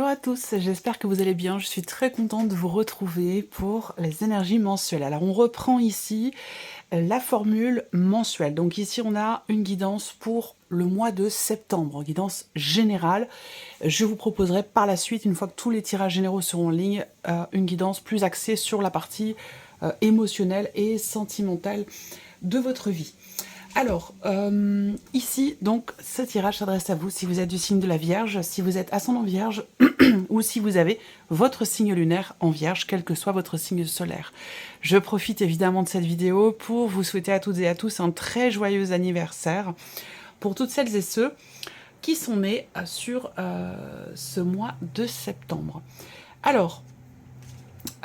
Bonjour à tous, j'espère que vous allez bien. Je suis très contente de vous retrouver pour les énergies mensuelles. Alors on reprend ici la formule mensuelle. Donc ici on a une guidance pour le mois de septembre, guidance générale. Je vous proposerai par la suite, une fois que tous les tirages généraux seront en ligne, une guidance plus axée sur la partie émotionnelle et sentimentale de votre vie. Alors, ici, donc, ce tirage s'adresse à vous si vous êtes du signe de la Vierge, si vous êtes ascendant Vierge, ou si vous avez votre signe lunaire en Vierge, quel que soit votre signe solaire. Je profite évidemment de cette vidéo pour vous souhaiter à toutes et à tous un très joyeux anniversaire, pour toutes celles et ceux qui sont nés sur ce mois de septembre. Alors,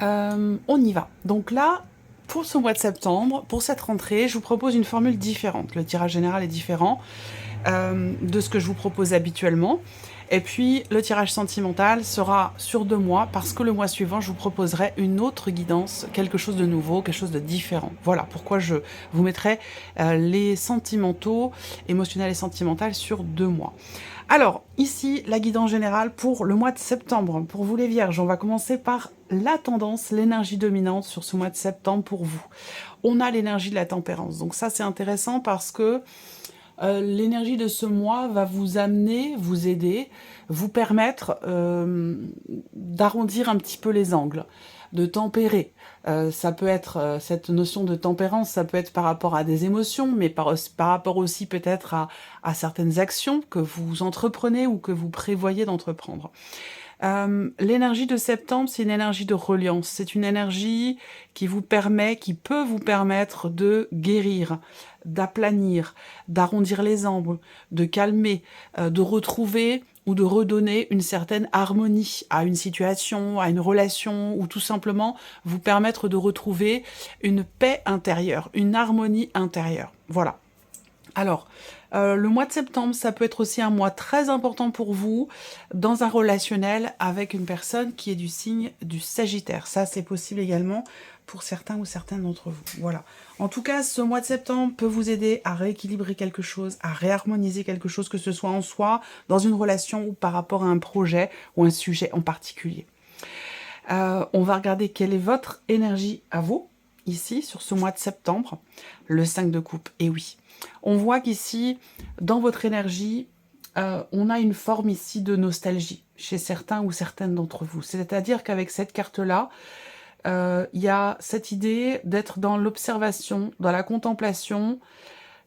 on y va. Donc là, pour ce mois de septembre, pour cette rentrée, je vous propose une formule différente. Le tirage général est différent de ce que je vous propose habituellement. Et puis, le tirage sentimental sera sur 2 mois, parce que le mois suivant, je vous proposerai une autre guidance, quelque chose de nouveau, quelque chose de différent. Voilà pourquoi je vous mettrai les sentimentaux, émotionnels et sentimentaux sur 2 mois. Alors, ici, la guidance générale pour le mois de septembre. Pour vous les Vierges, on va commencer par la tendance, l'énergie dominante sur ce mois de septembre pour vous. On a l'énergie de la tempérance. Donc ça, c'est intéressant parce que l'énergie de ce mois va vous amener, vous aider, vous permettre d'arrondir un petit peu les angles, de tempérer. Ça peut être, cette notion de tempérance, ça peut être par rapport à des émotions, mais par rapport aussi peut-être à certaines actions que vous entreprenez ou que vous prévoyez d'entreprendre. L'énergie de septembre, c'est une énergie de reliance. C'est une énergie qui vous permet, qui peut vous permettre de guérir, d'aplanir, d'arrondir les angles, de calmer, de retrouver ou de redonner une certaine harmonie à une situation, à une relation, ou tout simplement vous permettre de retrouver une paix intérieure, une harmonie intérieure. Voilà. Alors, le mois de septembre, ça peut être aussi un mois très important pour vous dans un relationnel avec une personne qui est du signe du Sagittaire. Ça, c'est possible également pour certains ou certaines d'entre vous. Voilà. En tout cas, ce mois de septembre peut vous aider à rééquilibrer quelque chose, à réharmoniser quelque chose, que ce soit en soi, dans une relation ou par rapport à un projet ou un sujet en particulier. On va regarder quelle est votre énergie à vous, ici, sur ce mois de septembre. Le 5 de coupe, et oui. On voit qu'ici, dans votre énergie, on a une forme ici de nostalgie chez certains ou certaines d'entre vous. C'est-à-dire qu'avec cette carte-là, il y a cette idée d'être dans l'observation, dans la contemplation,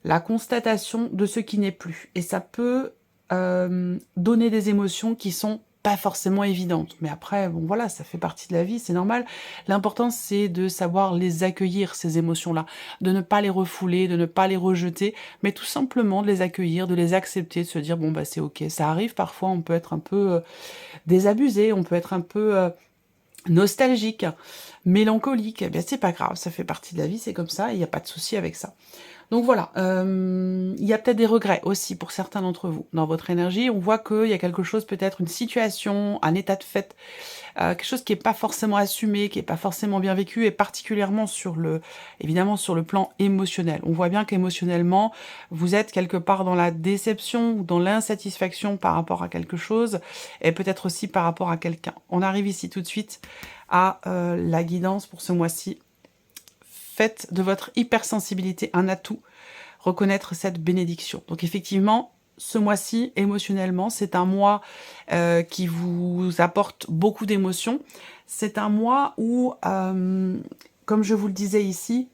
la constatation de ce qui n'est plus. Et ça peut donner des émotions qui sont pas forcément évidentes. Mais après, bon voilà, ça fait partie de la vie, c'est normal. L'important, c'est de savoir les accueillir, ces émotions-là, de ne pas les refouler, de ne pas les rejeter, mais tout simplement de les accueillir, de les accepter, de se dire, bon bah c'est ok, ça arrive parfois, on peut être un peu désabusé, on peut être un peu nostalgique, mélancolique, eh bien c'est pas grave, ça fait partie de la vie, c'est comme ça, il n'y a pas de souci avec ça. Donc voilà, il y a peut-être des regrets aussi pour certains d'entre vous. Dans votre énergie, on voit qu'il y a quelque chose, peut-être une situation, un état de fait, quelque chose qui n'est pas forcément assumé, qui n'est pas forcément bien vécu, et particulièrement évidemment sur le plan émotionnel. On voit bien qu'émotionnellement, vous êtes quelque part dans la déception ou dans l'insatisfaction par rapport à quelque chose, et peut-être aussi par rapport à quelqu'un. On arrive ici tout de suite à la guidance pour ce mois-ci. Faites de votre hypersensibilité un atout, reconnaître cette bénédiction. Donc effectivement, ce mois-ci, émotionnellement, c'est un mois qui vous apporte beaucoup d'émotions. C'est un mois où, comme je vous le disais ici,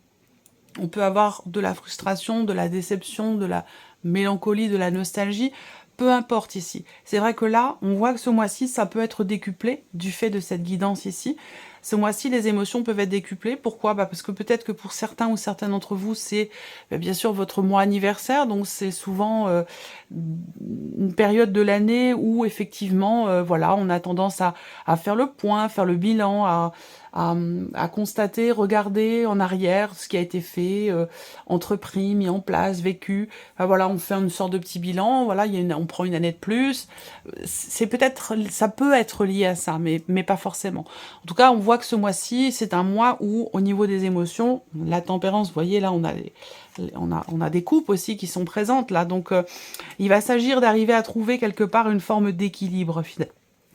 on peut avoir de la frustration, de la déception, de la mélancolie, de la nostalgie, peu importe ici. C'est vrai que là, on voit que ce mois-ci, ça peut être décuplé du fait de cette guidance ici. Ce mois-ci, les émotions peuvent être décuplées. Pourquoi? Parce que peut-être que pour certains ou certaines d'entre vous, c'est bien sûr votre mois anniversaire, donc c'est souvent une période de l'année où effectivement, voilà, on a tendance à faire le point, à faire le bilan, à constater, regarder en arrière ce qui a été fait, entrepris, mis en place, vécu. Enfin, voilà, on fait une sorte de petit bilan. Voilà, on prend une année de plus. C'est peut-être, ça peut être lié à ça, mais pas forcément. En tout cas, on voit que ce mois-ci, c'est un mois où, au niveau des émotions, la tempérance, vous voyez, là, on a des coupes aussi qui sont présentes là. Donc, il va s'agir d'arriver à trouver quelque part une forme d'équilibre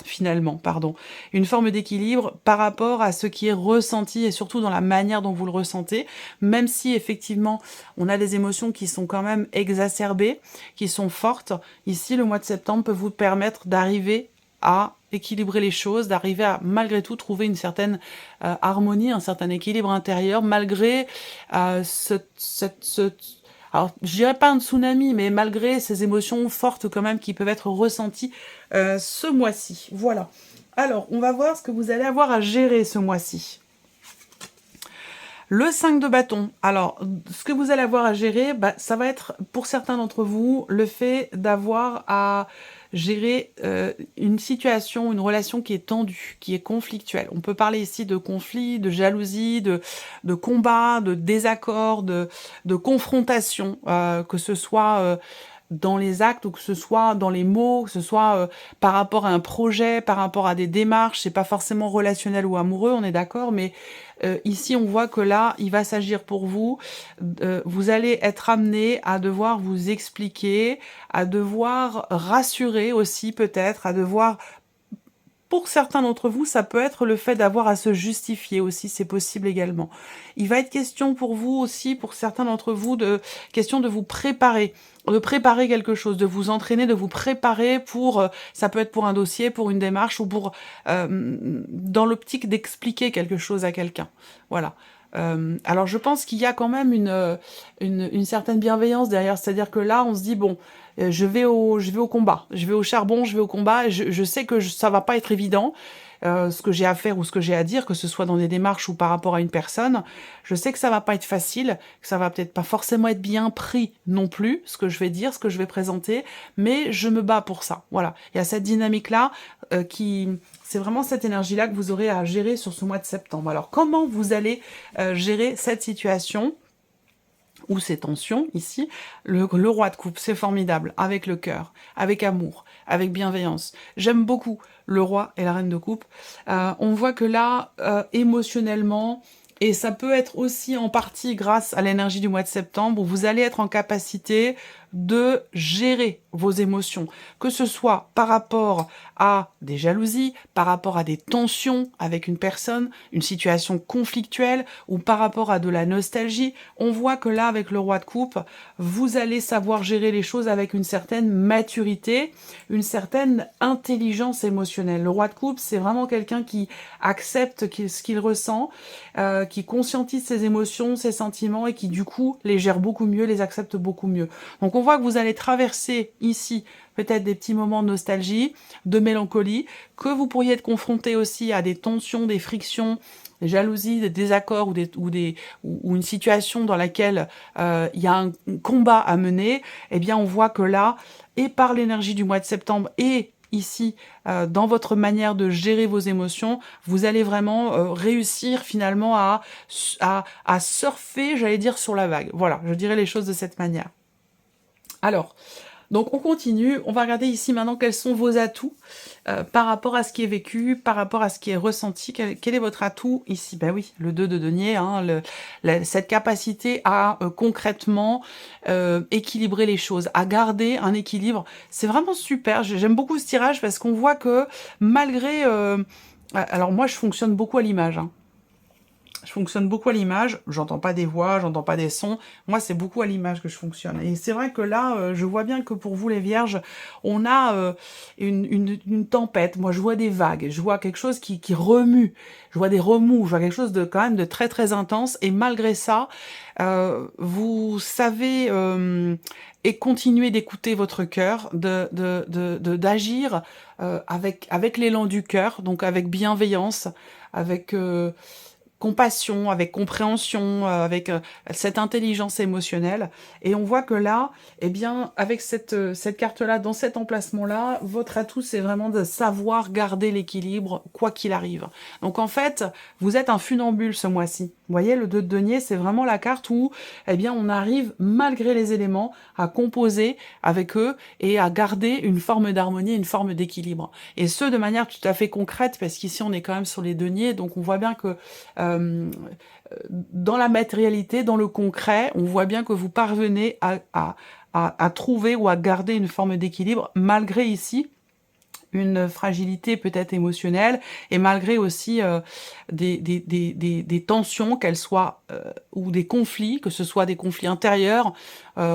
finalement, pardon. Une forme d'équilibre par rapport à ce qui est ressenti et surtout dans la manière dont vous le ressentez, même si effectivement on a des émotions qui sont quand même exacerbées, qui sont fortes. Ici, le mois de septembre peut vous permettre d'arriver à équilibrer les choses, d'arriver à malgré tout trouver une certaine harmonie, un certain équilibre intérieur, malgré alors, je dirais pas un tsunami, mais malgré ces émotions fortes quand même qui peuvent être ressenties ce mois-ci. Voilà. Alors, on va voir ce que vous allez avoir à gérer ce mois-ci. Le 5 de bâton. Alors, ce que vous allez avoir à gérer, ça va être, pour certains d'entre vous, le fait d'avoir à gérer une situation, une relation qui est tendue, qui est conflictuelle. On peut parler ici de conflit, de jalousie, de combat, de désaccord, de confrontation, que ce soit dans les actes ou que ce soit dans les mots, que ce soit par rapport à un projet, par rapport à des démarches. C'est pas forcément relationnel ou amoureux, on est d'accord, mais ici on voit que là, il va s'agir pour vous, vous allez être amené à devoir vous expliquer, à devoir rassurer aussi peut-être, à devoir... Pour certains d'entre vous, ça peut être le fait d'avoir à se justifier aussi, c'est possible également. Il va être question pour vous aussi, pour certains d'entre vous, question de vous préparer, de préparer quelque chose, de vous entraîner, de vous préparer pour, ça peut être pour un dossier, pour une démarche ou pour, dans l'optique d'expliquer quelque chose à quelqu'un. Voilà. Alors je pense qu'il y a quand même une certaine bienveillance derrière, c'est-à-dire que là on se dit bon, je vais au combat, je vais au charbon, je vais au combat, je sais que ça va pas être évident, ce que j'ai à faire ou ce que j'ai à dire, que ce soit dans des démarches ou par rapport à une personne, je sais que ça va pas être facile, que ça va peut-être pas forcément être bien pris non plus, ce que je vais dire, ce que je vais présenter, mais je me bats pour ça, voilà. Il y a cette dynamique-là c'est vraiment cette énergie-là que vous aurez à gérer sur ce mois de septembre. Alors, comment vous allez gérer cette situation ou ces tensions ici? Le roi de coupe, c'est formidable, avec le cœur, avec amour, avec bienveillance. J'aime beaucoup le roi et la reine de coupe. On voit que là, émotionnellement, et ça peut être aussi en partie grâce à l'énergie du mois de septembre, où vous allez être en capacité de gérer vos émotions, que ce soit par rapport à des jalousies, par rapport à des tensions avec une personne, une situation conflictuelle, ou par rapport à de la nostalgie. On voit que là, avec le roi de coupe, vous allez savoir gérer les choses avec une certaine maturité, une certaine intelligence émotionnelle. Le roi de coupe, c'est vraiment quelqu'un qui accepte ce qu'il ressent, qui conscientise ses émotions, ses sentiments, et qui du coup les gère beaucoup mieux, les accepte beaucoup mieux. Donc on voit que vous allez traverser ici peut-être des petits moments de nostalgie, de mélancolie, que vous pourriez être confronté aussi à des tensions, des frictions, des jalousies, des désaccords ou une situation dans laquelle il y a un combat à mener. Eh bien on voit que là, et par l'énergie du mois de septembre et ici, dans votre manière de gérer vos émotions, vous allez vraiment réussir finalement à surfer, j'allais dire, sur la vague. Voilà, je dirais les choses de cette manière. Alors, donc on continue, on va regarder ici maintenant quels sont vos atouts par rapport à ce qui est vécu, par rapport à ce qui est ressenti. Quel est votre atout ici? Ben oui, le 2 de denier, hein, cette capacité à concrètement équilibrer les choses, à garder un équilibre. C'est vraiment super, j'aime beaucoup ce tirage parce qu'on voit que malgré... alors moi je fonctionne beaucoup à l'image, hein. Je fonctionne beaucoup à l'image, j'entends pas des voix, j'entends pas des sons, moi c'est beaucoup à l'image que je fonctionne. Et c'est vrai que là, je vois bien que pour vous les vierges, on a une tempête, moi je vois des vagues, je vois quelque chose qui remue, je vois des remous, je vois quelque chose de quand même de très très intense, et malgré ça, vous savez et continuer d'écouter votre cœur, d'agir avec l'élan du cœur, donc avec bienveillance, avec... compassion, avec compréhension, avec cette intelligence émotionnelle. Et on voit que là, eh bien, avec cette carte-là, dans cet emplacement-là, votre atout, c'est vraiment de savoir garder l'équilibre, quoi qu'il arrive. Donc en fait, vous êtes un funambule ce mois-ci. Vous voyez, le 2 de denier, c'est vraiment la carte où, eh bien, on arrive, malgré les éléments, à composer avec eux et à garder une forme d'harmonie, une forme d'équilibre. Et ce, de manière tout à fait concrète, parce qu'ici, on est quand même sur les deniers, donc on voit bien que dans la matérialité, dans le concret, on voit bien que vous parvenez à trouver ou à garder une forme d'équilibre, malgré ici une fragilité peut-être émotionnelle et malgré aussi des tensions, qu'elles soient ou des conflits, que ce soit des conflits intérieurs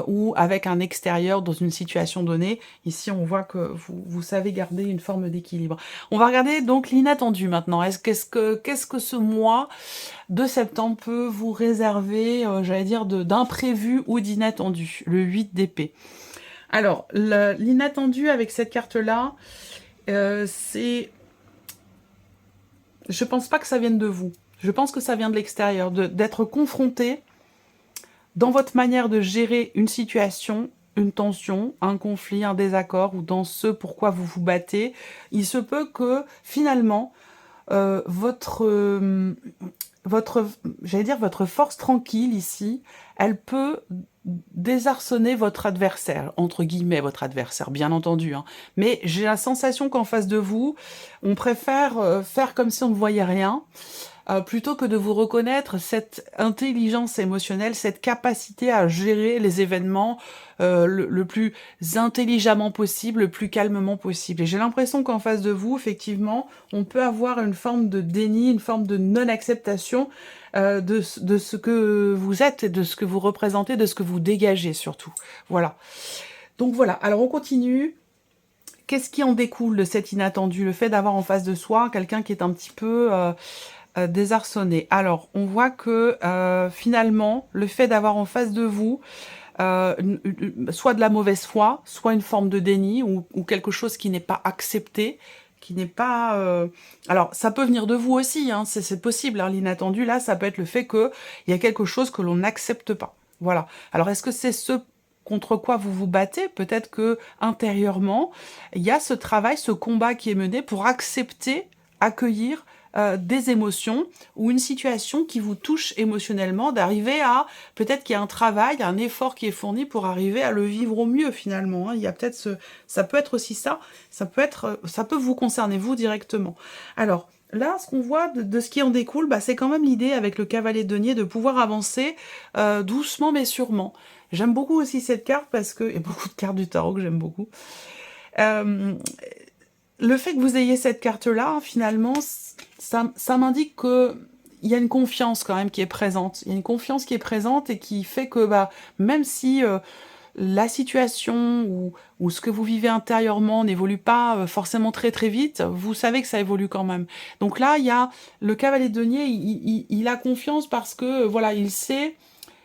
ou avec un extérieur dans une situation donnée. Ici, on voit que vous savez garder une forme d'équilibre. On va regarder donc l'inattendu maintenant. Qu'est-ce que ce mois de septembre peut vous réserver, j'allais dire, d'imprévu ou d'inattendu? Le 8 d'épée. Alors, l'inattendu avec cette carte-là, c'est... Je pense pas que ça vienne de vous. Je pense que ça vient de l'extérieur, d'être confronté dans votre manière de gérer une situation, une tension, un conflit, un désaccord, ou dans ce pourquoi vous vous battez. Il se peut que, finalement, j'allais dire, votre force tranquille ici, elle peut désarçonner votre adversaire, entre guillemets votre adversaire, bien entendu. Hein. Mais j'ai la sensation qu'en face de vous, on préfère faire comme si on ne voyait rien, plutôt que de vous reconnaître cette intelligence émotionnelle, cette capacité à gérer les événements le plus intelligemment possible, le plus calmement possible. Et j'ai l'impression qu'en face de vous, effectivement, on peut avoir une forme de déni, une forme de non-acceptation de ce que vous êtes, et de ce que vous représentez, de ce que vous dégagez surtout. Voilà. Donc voilà, alors on continue. Qu'est-ce qui en découle de cet inattendu? Le fait d'avoir en face de soi quelqu'un qui est un petit peu désarçonné. Alors, on voit que finalement, le fait d'avoir en face de vous soit de la mauvaise foi, soit une forme de déni ou quelque chose qui n'est pas accepté, qui n'est pas... Alors, ça peut venir de vous aussi, hein, c'est possible. Hein, l'inattendu, là, ça peut être le fait qu'il y a quelque chose que l'on n'accepte pas. Voilà. Alors, est-ce que c'est ce contre quoi vous vous battez? Peut-être que intérieurement, il y a ce travail, ce combat qui est mené pour accepter, accueillir des émotions ou une situation qui vous touche émotionnellement, d'arriver à, peut-être qu'il y a un travail, un effort qui est fourni pour arriver à le vivre au mieux finalement. Hein. Il y a peut-être ça peut être aussi ça peut vous concerner vous directement. Alors, là, ce qu'on voit de ce qui en découle, bah, c'est quand même l'idée avec le cavalier de denier de pouvoir avancer doucement mais sûrement. J'aime beaucoup aussi cette carte parce que, et beaucoup de cartes du tarot que j'aime beaucoup, le fait que vous ayez cette carte-là, finalement, ça m'indique que il y a une confiance quand même qui est présente. Il y a une confiance qui est présente et qui fait que bah, même si la situation ou ce que vous vivez intérieurement n'évolue pas forcément très très vite, vous savez que ça évolue quand même. Donc là, il y a le cavalier de denier, il a confiance parce que voilà, il sait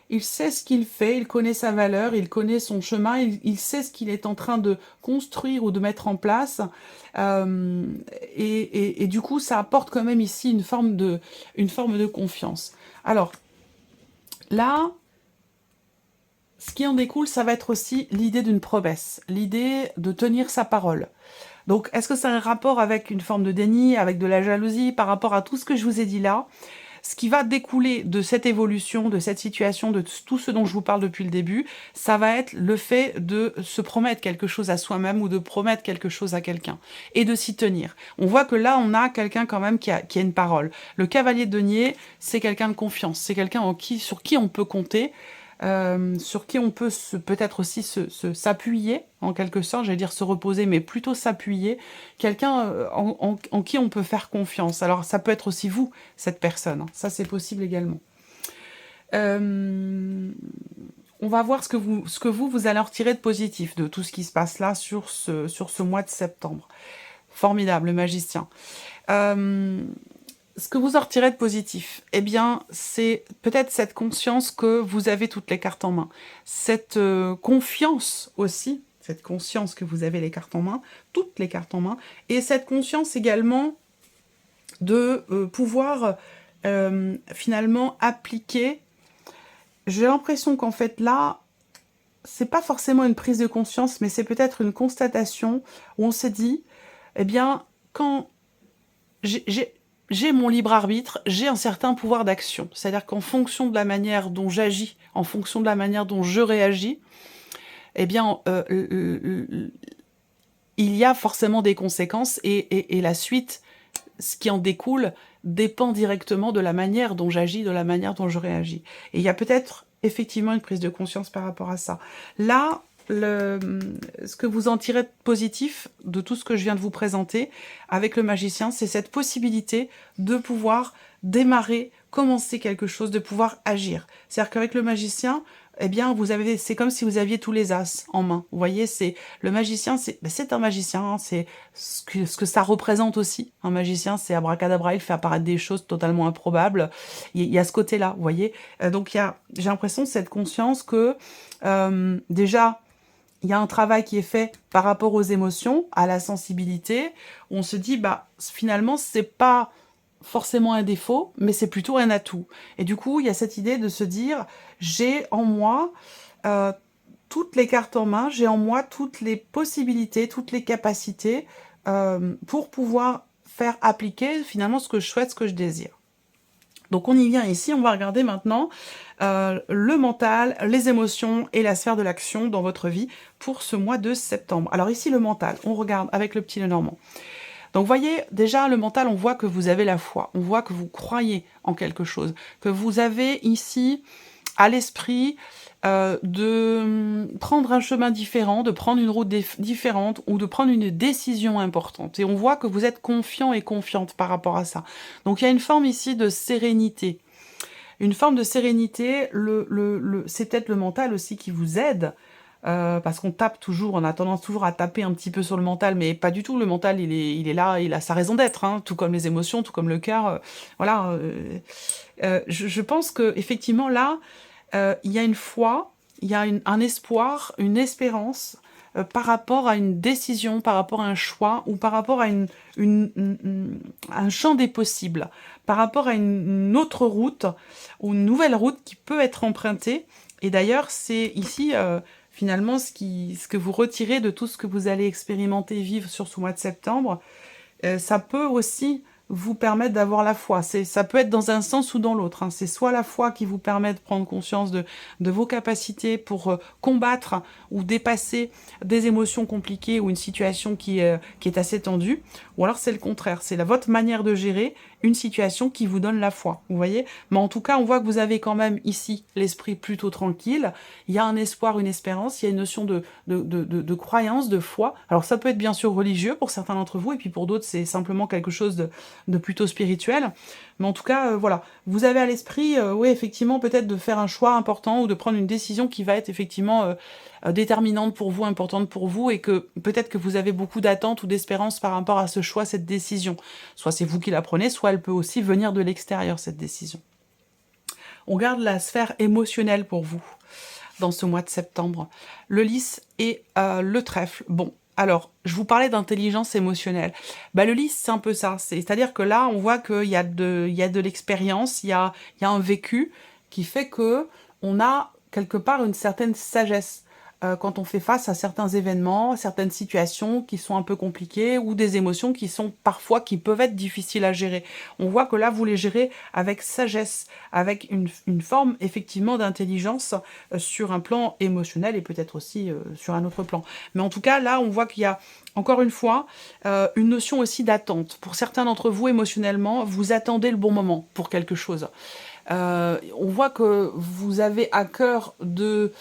ce qu'il fait, il connaît sa valeur, il connaît son chemin, il sait ce qu'il est en train de construire ou de mettre en place. Et du coup, ça apporte quand même ici une forme de confiance. Alors, là, ce qui en découle, ça va être aussi l'idée d'une promesse, l'idée de tenir sa parole. Donc, est-ce que ça a un rapport avec une forme de déni, avec de la jalousie, par rapport à tout ce que je vous ai dit là? Ce qui va découler de cette évolution, de cette situation, de tout ce dont je vous parle depuis le début, ça va être le fait de se promettre quelque chose à soi-même ou de promettre quelque chose à quelqu'un et de s'y tenir. On voit que là, on a quelqu'un quand même qui a une parole. Le cavalier de denier, c'est quelqu'un de confiance, c'est quelqu'un sur qui on peut compter, sur qui on peut peut-être aussi s'appuyer, en quelque sorte, j'allais dire se reposer, mais plutôt s'appuyer, quelqu'un en qui on peut faire confiance. Alors ça peut être aussi vous, cette personne, hein. Ça c'est possible également. On va voir ce que vous allez en retirer de positif, de tout ce qui se passe là sur ce mois de septembre. Formidable, le magicien. Ce que vous en retirez de positif, eh bien, c'est peut-être cette conscience que vous avez toutes les cartes en main. Cette confiance aussi, cette conscience que vous avez les cartes en main, toutes les cartes en main, et cette conscience également de pouvoir finalement appliquer. J'ai l'impression qu'en fait là, c'est pas forcément une prise de conscience, mais c'est peut-être une constatation où on s'est dit, eh bien, quand j'ai mon libre arbitre, j'ai un certain pouvoir d'action. C'est-à-dire qu'en fonction de la manière dont j'agis, en fonction de la manière dont je réagis, eh bien, il y a forcément des conséquences et la suite, ce qui en découle, dépend directement de la manière dont j'agis, de la manière dont je réagis. Et il y a peut-être effectivement une prise de conscience par rapport à ça. Là, ce que vous en tirez de positif de tout ce que je viens de vous présenter avec le magicien, c'est cette possibilité de pouvoir démarrer, commencer quelque chose, de pouvoir agir. C'est-à-dire qu'avec le magicien, eh bien, c'est comme si vous aviez tous les as en main. Vous voyez, le magicien, c'est un magicien, hein, c'est ce que ça représente aussi. Un magicien, c'est abracadabra, il fait apparaître des choses totalement improbables. Il y a ce côté-là, vous voyez. Donc, j'ai l'impression cette conscience que, déjà, il y a un travail qui est fait par rapport aux émotions, à la sensibilité, où on se dit, bah, finalement, c'est pas forcément un défaut, mais c'est plutôt un atout. Et du coup, il y a cette idée de se dire, j'ai en moi toutes les cartes en main, j'ai en moi toutes les possibilités, toutes les capacités pour pouvoir faire appliquer finalement ce que je souhaite, ce que je désire. Donc on y vient ici, on va regarder maintenant le mental, les émotions et la sphère de l'action dans votre vie pour ce mois de septembre. Alors ici le mental, on regarde avec le petit Lenormand. Donc vous voyez, déjà le mental, on voit que vous avez la foi, on voit que vous croyez en quelque chose, que vous avez ici à l'esprit de prendre un chemin différent, de prendre une route différente ou de prendre une décision importante. Et on voit que vous êtes confiant et confiante par rapport à ça. Donc il y a une forme ici de sérénité. Une forme de sérénité, c'est peut-être le mental aussi qui vous aide, parce qu'on tape toujours, on a tendance toujours à taper un petit peu sur le mental, mais pas du tout, le mental il est là, il a sa raison d'être, hein, tout comme les émotions, tout comme le cœur, voilà. Je pense que effectivement là, il y a une foi, il y a un espoir, une espérance par rapport à une décision, par rapport à un choix, ou par rapport à un champ des possibles, par rapport à une autre route, ou une nouvelle route qui peut être empruntée. Et d'ailleurs, c'est ici, finalement, ce que vous retirez de tout ce que vous allez expérimenter, vivre sur ce mois de septembre, ça peut aussi vous permettre d'avoir la foi. Ça peut être dans un sens ou dans l'autre, hein. C'est soit la foi qui vous permet de prendre conscience de vos capacités pour combattre ou dépasser des émotions compliquées ou une situation qui est assez tendue, ou alors c'est le contraire, c'est votre manière de gérer une situation qui vous donne la foi, vous voyez. Mais en tout cas, on voit que vous avez quand même ici l'esprit plutôt tranquille, il y a un espoir, une espérance, il y a une notion de croyance, de foi. Alors ça peut être bien sûr religieux pour certains d'entre vous, et puis pour d'autres c'est simplement quelque chose de plutôt spirituel. Mais en tout cas, voilà, vous avez à l'esprit, oui, effectivement, peut-être de faire un choix important ou de prendre une décision qui va être effectivement déterminante pour vous, importante pour vous, et que peut-être que vous avez beaucoup d'attentes ou d'espérances par rapport à ce choix, cette décision. Soit c'est vous qui la prenez, soit elle peut aussi venir de l'extérieur, cette décision. On garde la sphère émotionnelle pour vous dans ce mois de septembre. Le lys et le trèfle. Bon, alors, je vous parlais d'intelligence émotionnelle. Bah, le lys, c'est un peu ça. C'est-à-dire que là, on voit qu'il y a de l'expérience, il y a un vécu qui fait que on a quelque part une certaine sagesse quand on fait face à certains événements, certaines situations qui sont un peu compliquées ou des émotions qui peuvent être difficiles à gérer. On voit que là, vous les gérez avec sagesse, avec une forme effectivement d'intelligence sur un plan émotionnel et peut-être aussi sur un autre plan. Mais en tout cas, là, on voit qu'il y a encore une fois, une notion aussi d'attente. Pour certains d'entre vous, émotionnellement, vous attendez le bon moment pour quelque chose. On voit que vous avez à cœur de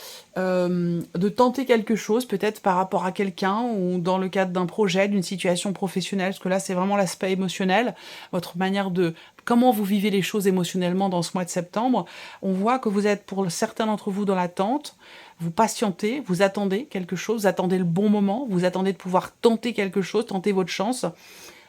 tenter quelque chose, peut-être par rapport à quelqu'un ou dans le cadre d'un projet, d'une situation professionnelle, parce que là, c'est vraiment l'aspect émotionnel, votre manière de... Comment vous vivez les choses émotionnellement dans ce mois de septembre. On voit que vous êtes, pour certains d'entre vous, dans l'attente. Vous patientez, vous attendez quelque chose, vous attendez le bon moment, vous attendez de pouvoir tenter quelque chose, tenter votre chance.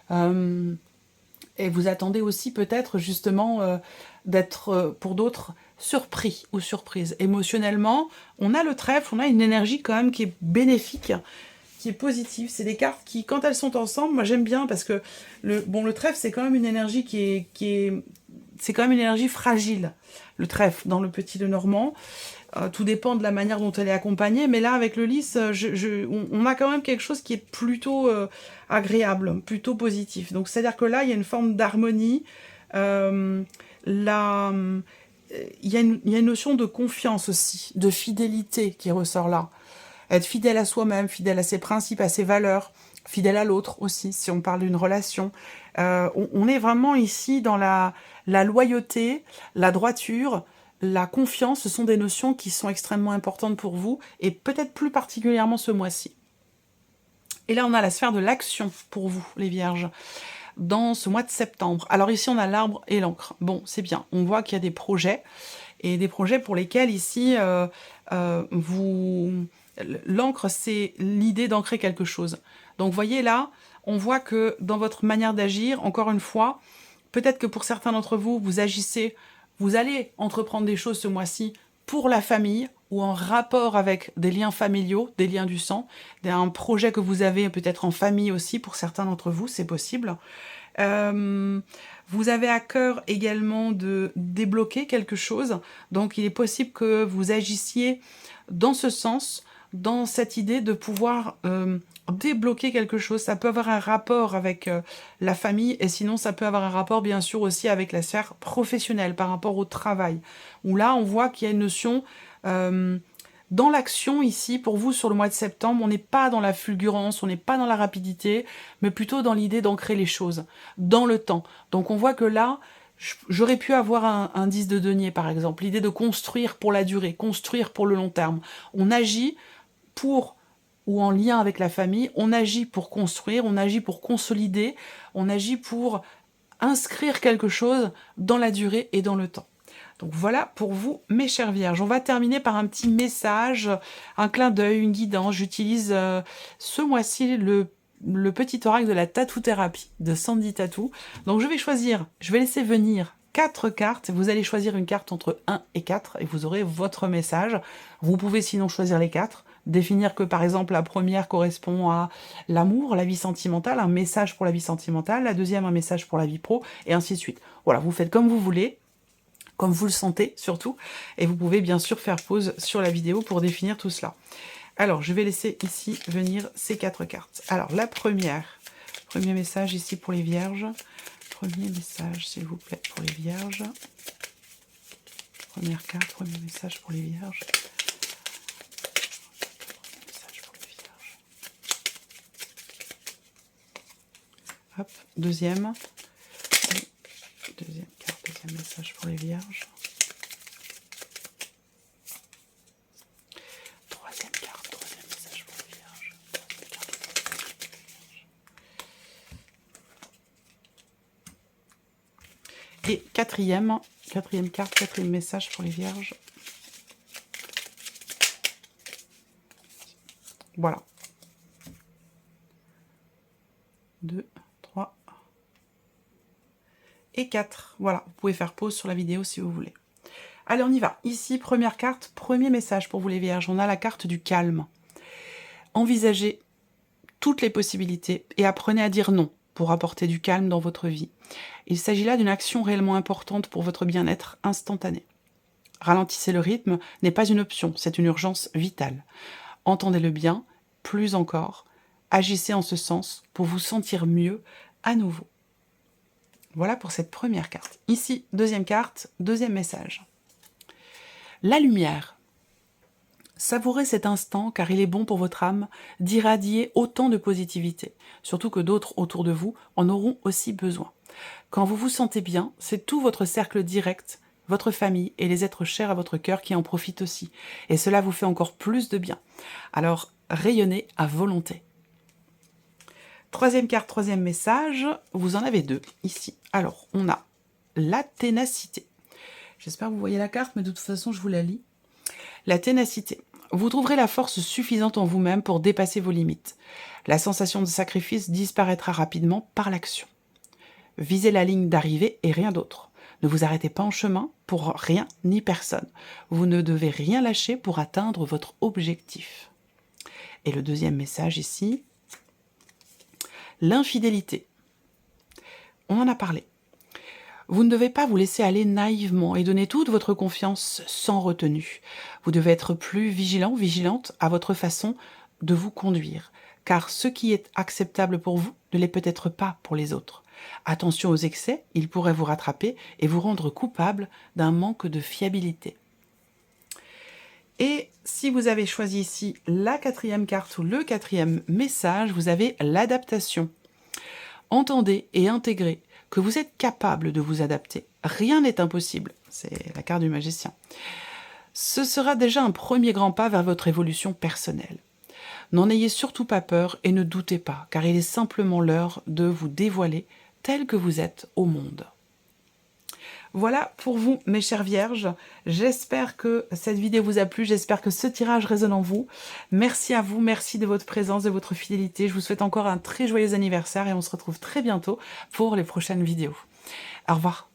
Et vous attendez aussi peut-être justement d'être, pour d'autres, surpris ou surprise. Émotionnellement, on a le trèfle, on a une énergie quand même qui est bénéfique, qui est positive. C'est des cartes qui, quand elles sont ensemble, moi j'aime bien parce que le trèfle, c'est quand même une énergie c'est quand même une énergie fragile, le trèfle, dans le petit Lenormand. Tout dépend de la manière dont elle est accompagnée, mais là, avec le lys, on a quand même quelque chose qui est plutôt agréable, plutôt positif. Donc, c'est-à-dire que là, il y a une forme d'harmonie, il y a une notion de confiance aussi, de fidélité qui ressort là. Être fidèle à soi-même, fidèle à ses principes, à ses valeurs, fidèle à l'autre aussi, si on parle d'une relation. On est vraiment ici dans la loyauté, la droiture, la confiance, ce sont des notions qui sont extrêmement importantes pour vous, et peut-être plus particulièrement ce mois-ci. Et là, on a la sphère de l'action pour vous, les Vierges, dans ce mois de septembre. Alors ici, on a l'arbre et l'encre. Bon, c'est bien. On voit qu'il y a des projets, et des projets pour lesquels ici, l'encre, c'est l'idée d'ancrer quelque chose. Donc, vous voyez là, on voit que dans votre manière d'agir, encore une fois, peut-être que pour certains d'entre vous, vous agissez, vous allez entreprendre des choses ce mois-ci pour la famille ou en rapport avec des liens familiaux, des liens du sang, un projet que vous avez peut-être en famille aussi, pour certains d'entre vous, c'est possible. Vous avez à cœur également de débloquer quelque chose, donc il est possible que vous agissiez dans ce sens, dans cette idée de pouvoir débloquer quelque chose. Ça peut avoir un rapport avec la famille, et sinon ça peut avoir un rapport bien sûr aussi avec la sphère professionnelle par rapport au travail, où là on voit qu'il y a une notion dans l'action ici, pour vous sur le mois de septembre, on n'est pas dans la fulgurance, on n'est pas dans la rapidité, mais plutôt dans l'idée d'ancrer les choses, dans le temps. Donc on voit que là, j'aurais pu avoir un 10 de denier par exemple, l'idée de construire pour la durée, construire pour le long terme. On agit pour, ou en lien avec la famille, on agit pour construire, on agit pour consolider, on agit pour inscrire quelque chose dans la durée et dans le temps. Donc voilà pour vous, mes chères Vierges. On va terminer par un petit message, un clin d'œil, une guidance. J'utilise ce mois-ci le petit oracle de la tatou-thérapie de Sandy Tattoo. Donc je vais laisser venir 4 cartes. Vous allez choisir une carte entre 1 et 4 et vous aurez votre message. Vous pouvez sinon choisir les 4. Définir que par exemple la première correspond à l'amour, la vie sentimentale, un message pour la vie sentimentale, la deuxième un message pour la vie pro, et ainsi de suite. Voilà, vous faites comme vous voulez, comme vous le sentez surtout, et vous pouvez bien sûr faire pause sur la vidéo pour définir tout cela. Alors, je vais laisser ici venir ces 4 cartes. Alors, la première, premier message ici pour les Vierges. Premier message, s'il vous plaît, pour les Vierges. Première carte, premier message pour les Vierges. Hop, deuxième carte, deuxième message pour les Vierges. Troisième carte, troisième message pour les Vierges. Et quatrième carte, quatrième message pour les Vierges. Voilà. 2, 3 et 4. Voilà, vous pouvez faire pause sur la vidéo si vous voulez. Allez, on y va. Ici, première carte, premier message pour vous les Vierges. On a la carte du calme. Envisagez toutes les possibilités et apprenez à dire non pour apporter du calme dans votre vie. Il s'agit là d'une action réellement importante pour votre bien-être instantané. Ralentissez le rythme n'est pas une option, c'est une urgence vitale. Entendez-le bien, plus encore, agissez en ce sens pour vous sentir mieux à nouveau. Voilà pour cette première carte. Ici, deuxième carte, deuxième message. La lumière. Savourez cet instant car il est bon pour votre âme d'irradier autant de positivité, surtout que d'autres autour de vous en auront aussi besoin. Quand vous vous sentez bien, c'est tout votre cercle direct, votre famille et les êtres chers à votre cœur qui en profitent aussi. Et cela vous fait encore plus de bien. Alors, rayonnez à volonté. Troisième carte, troisième message, vous en avez 2 ici. Alors, on a la ténacité. J'espère que vous voyez la carte, mais de toute façon, je vous la lis. La ténacité. Vous trouverez la force suffisante en vous-même pour dépasser vos limites. La sensation de sacrifice disparaîtra rapidement par l'action. Visez la ligne d'arrivée et rien d'autre. Ne vous arrêtez pas en chemin pour rien ni personne. Vous ne devez rien lâcher pour atteindre votre objectif. Et le deuxième message ici, l'infidélité. On en a parlé. Vous ne devez pas vous laisser aller naïvement et donner toute votre confiance sans retenue. Vous devez être plus vigilant, vigilante à votre façon de vous conduire, car ce qui est acceptable pour vous ne l'est peut-être pas pour les autres. Attention aux excès, ils pourraient vous rattraper et vous rendre coupable d'un manque de fiabilité. Et si vous avez choisi ici la quatrième carte ou le quatrième message, vous avez l'adaptation. Entendez et intégrez que vous êtes capable de vous adapter. Rien n'est impossible. c'est la carte du magicien. Ce sera déjà un premier grand pas vers votre évolution personnelle. N'en ayez surtout pas peur et ne doutez pas, car il est simplement l'heure de vous dévoiler tel que vous êtes au monde. Voilà pour vous, mes chères vierges. J'espère que cette vidéo vous a plu, j'espère que ce tirage résonne en vous. Merci à vous, merci de votre présence, de votre fidélité. Je vous souhaite encore un très joyeux anniversaire et on se retrouve très bientôt pour les prochaines vidéos. Au revoir.